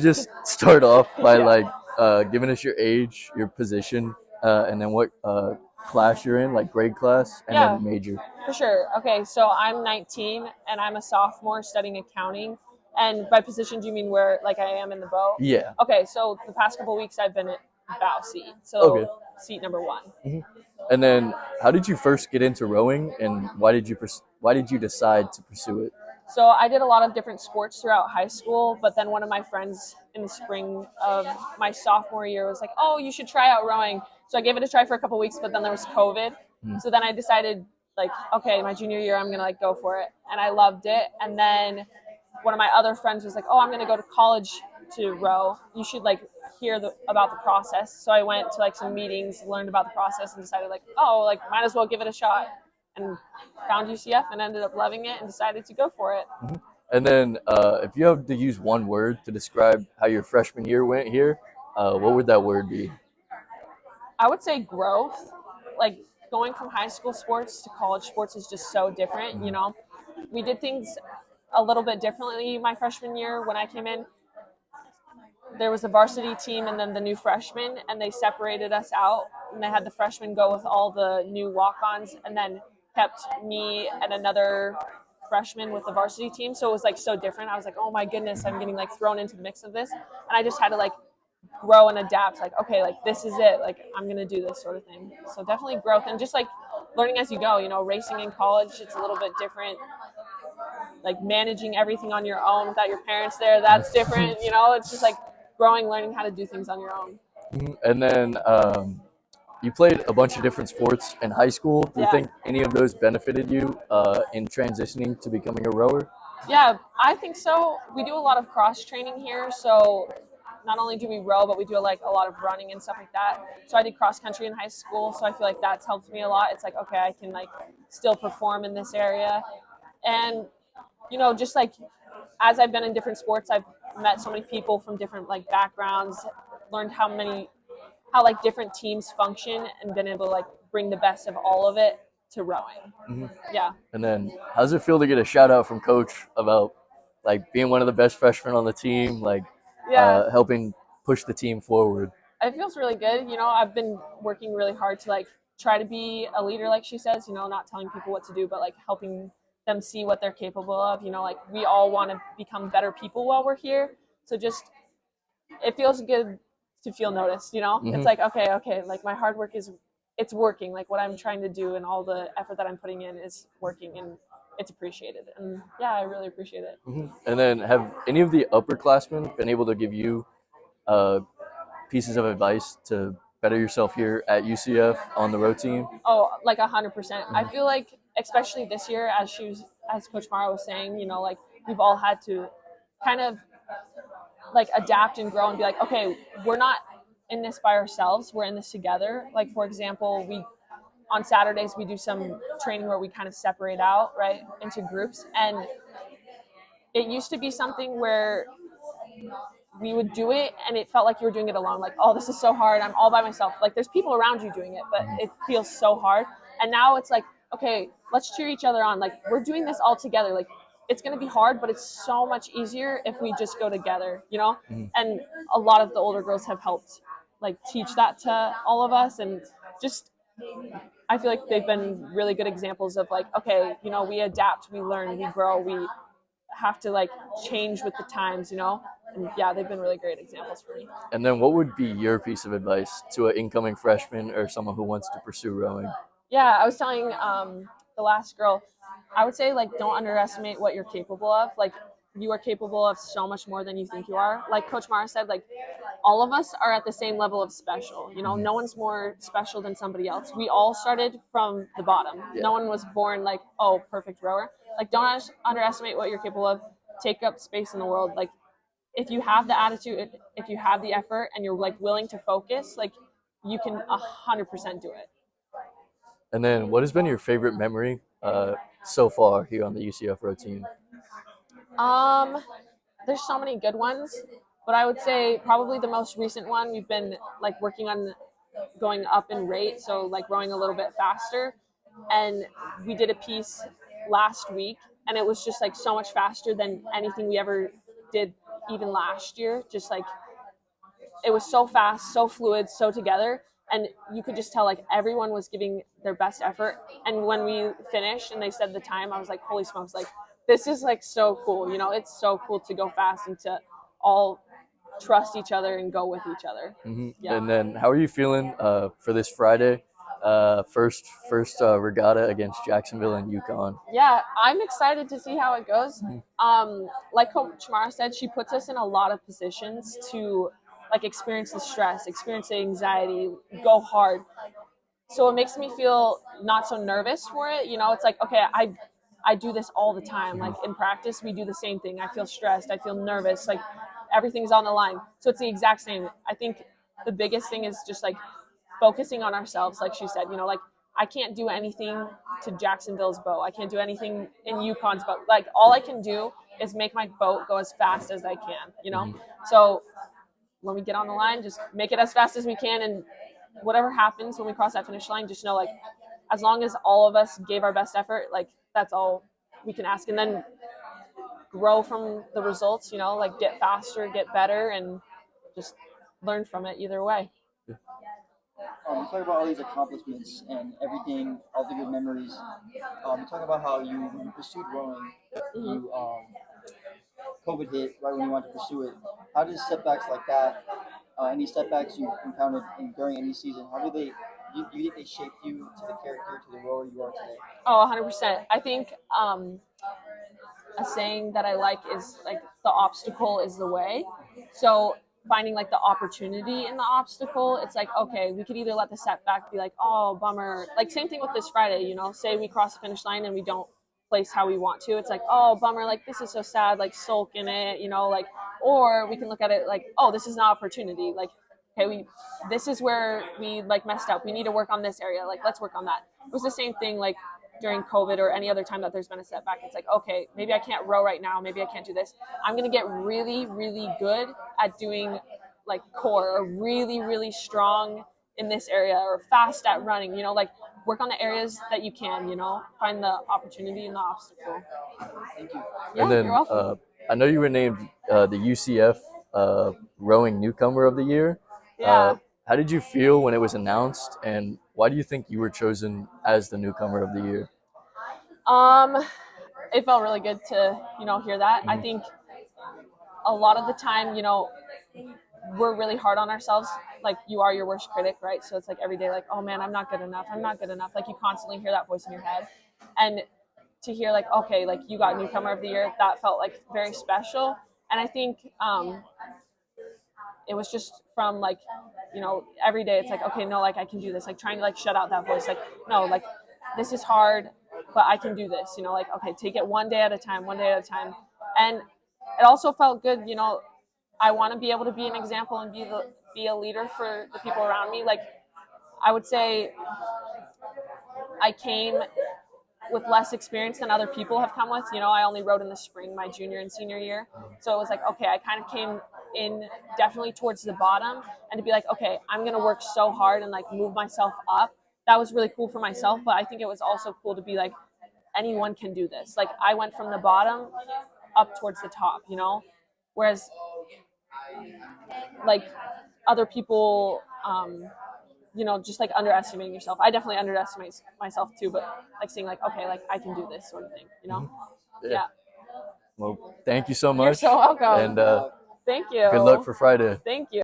Just start off by Yeah, giving us your age, your position, and then what class you're in, like grade class, and yeah, then major. for sure. Okay, so I'm 19 and I'm a sophomore studying accounting. And by position, do you mean where like I am in the boat? Yeah. Okay, so the past couple weeks I've been at bow seat, Okay. so seat number one. hmm And then, how did you first get into rowing, and why did you decide to pursue it? So I did a lot of different sports throughout high school, but then one of my friends in the spring of my sophomore year was like, "Oh, you should try out rowing." So I gave it a try for a couple weeks, but then there was COVID. Mm. So then I decided like, okay, my junior year I'm going to like go for it. And I loved it. And then one of my other friends was like, "Oh, I'm going to go to college to row. You should like hear about the process." So I went to like some meetings, learned about the process and decided like, "Oh, like might as well give it a shot." And found UCF and ended up loving it and decided to go for it. And then, if you have to use one word to describe how your freshman year went here, what would that word be? I would say growth. Like going from high school sports to college sports is just so different, you Mm. know. We did things a little bit differently my freshman year when I came in. There was a varsity team and then the new freshmen, and they separated us out. And they had the freshmen go with all the new walk-ons, and then kept me and another freshman with the varsity team. So it was like so different. I was like, oh my goodness, I'm getting like thrown into the mix of this, and I just had to like grow and adapt. Like, okay, like this is it. Like I'm gonna do this sort of thing. So definitely growth and just like learning as you go. You know, racing in college, it's a little bit different, like managing everything on your own without your parents there, that's different. You know, it's just like growing, learning how to do things on your own. And then, you played a bunch of different sports in high school. Do you Yeah. think any of those benefited you in transitioning to becoming a rower? Yeah, I think so. We do a lot of cross training here, so not only do we row, but we do like a lot of running and stuff like that. So I did cross country in high school, so I feel like that's helped me a lot. It's like, okay, I can like still perform in this area. And you know, just like as I've been in different sports, I've met so many people from different like backgrounds, learned how like different teams function, and been able to like bring the best of all of it to rowing. hmm Yeah. And then, how does it feel to get a shout out from coach about like being one of the best freshmen on the team, like Yeah. helping push the team forward? It feels really good. You know, I've been working really hard to like try to be a leader, like she says, you know, not telling people what to do, but like helping them see what they're capable of. You know, like we all want to become better people while we're here. So just it feels good to feel noticed, you know? It's hmm like, okay, like my hard work is it's working. Like what I'm trying to do and all the effort that I'm putting in is working, and it's appreciated. And yeah, I really appreciate it. And then, have any of the upperclassmen been able to give you uh, pieces of advice to better yourself here at UCF on the road team? Oh, like 100%. I Mhm. feel like especially this year, as Coach Mara was saying, you know, like we've all had to kind of like adapt and grow and be like, okay, we're not in this by ourselves. We're in this together. Like for example, we on Saturdays we do some training where we kind of separate out, right, into groups. And it used to be something where we would do it and it felt like you were doing it alone. Like, oh, this is so hard. I'm all by myself. Like there's people around you doing it, but it feels so hard. And now it's like, okay, let's cheer each other on. Like we're doing this all together. Like it's going to be hard, but it's so much easier if we just go together, you know? Mhm. And a lot of the older girls have helped like teach that to all of us. And just I feel like they've been really good examples of like, okay, you know, we adapt, we learn, we grow, we have to like change with the times, you know? And yeah, they've been really great examples for me. And then, what would be your piece of advice to an incoming freshman or someone who wants to pursue rowing? Yeah, I was telling the last girl, I would say like don't underestimate what you're capable of. Like you are capable of so much more than you think you are. Like Coach Mara said, like all of us are at the same level of special. You know, Mhm. no one's more special than somebody else. We all started from the bottom. Yeah. No one was born like, oh, perfect rower. Like don't underestimate what you're capable of. Take up space in the world. Like if you have the attitude, if you have the effort, and you're like willing to focus, like you can 100% do it. And then, what has been your favorite memory so far here on the UCF road team? Um, there's so many good ones, but I would say probably the most recent one we've been like working on going up in rate, so like rowing a little bit faster. And we did a piece last week, and it was just like so much faster than anything we ever did, even last year, just like it was so fast, so fluid, so together. And you could just tell like everyone was giving their best effort. And when we finished and they said the time, I was like, holy smokes, like this is like so cool. It's so cool to go fast and to all trust each other and go with each other. Mm-hmm. Yeah. And then, how are you feeling for this Friday? First regatta against Jacksonville and UConn. Yeah, I'm excited to see how it goes. Like Coach Mara said, she puts us in a lot of positions to like experience the stress, experience the anxiety, go hard. So it makes me feel not so nervous for it. It's like, okay, I do this all the time. Like in practice, we do the same thing. I feel stressed. I feel nervous. Like everything's on the line. So it's the exact same. I think the biggest thing is just like focusing on ourselves. Like she said, like I can't do anything to Jacksonville's boat. I can't do anything in UConn's boat. Like all I can do is make my boat go as fast as I can. So when we get on the line, just make it as fast as we can, and whatever happens when we cross that finish line, just know like as long as all of us gave our best effort, like that's all we can ask, and then grow from the results. Like get faster, get better, and just learn from it either way. You talk about all these accomplishments and everything, all the good memories. You talk about how when you pursued rowing, Mm-hmm. you COVID hit right when you wanted to pursue it. How did setbacks like that, any setbacks you encountered during any season, how do they? Do you think they shaped you to the character, to the rower you are today? Oh, 100%. I think a saying that I like is like the obstacle is the way. So finding like the opportunity in the obstacle, it's like, okay, we could either let the setback be like, oh, bummer. Like same thing with this Friday, say we cross the finish line and we don't place how we want to. It's like, oh, bummer, like this is so sad, like sulk in it, like, or we can look at it like, oh, this is an opportunity. Like, okay, this is where we like messed up. We need to work on this area. Like, let's work on that. It was the same thing like during COVID or any other time that there's been a setback. It's like, okay, maybe I can't row right now. Maybe I can't do this. I'm going to get really, really good at doing like core, or really, really strong in this area, or fast at running, like work on the areas that you can, find the opportunity in the obstacle. Thank you. Yeah, And then you're welcome. I know you were named the UCF Rowing Newcomer of the Year. Yeah. How did you feel when it was announced, and why do you think you were chosen as the Newcomer of the Year? It felt really good to, hear that. I think a lot of the time, we're really hard on ourselves. Like you are your worst critic, right? So it's like every day, like, oh man, I'm not good enough. I'm not good enough. Like you constantly hear that voice in your head. And to hear like, okay, like you got Newcomer of the Year, that felt like very special. And I think it was just from like, every day it's like, okay, no, like I can do this. Like trying to like shut out that voice. Like, no, like this is hard, but I can do this. Like, okay, take it one day at a time, one day at a time. And it also felt good, I want to be able to be an example and be a leader for the people around me. Like I would say I came with less experience than other people have come with. I only rode in the spring my junior and senior year. So it was like, okay, I kind of came in definitely towards the bottom, and to be like, okay, I'm going to work so hard and like move myself up. That was really cool for myself, but I think it was also cool to be like, anyone can do this. Like I went from the bottom up towards the top, whereas like other people, just like underestimating yourself. I definitely underestimate myself too, but like seeing like, okay, like I can do this sort of thing. Yeah. Well, thank you so much. You're so welcome. And Thank you. good luck for Friday. Thank you.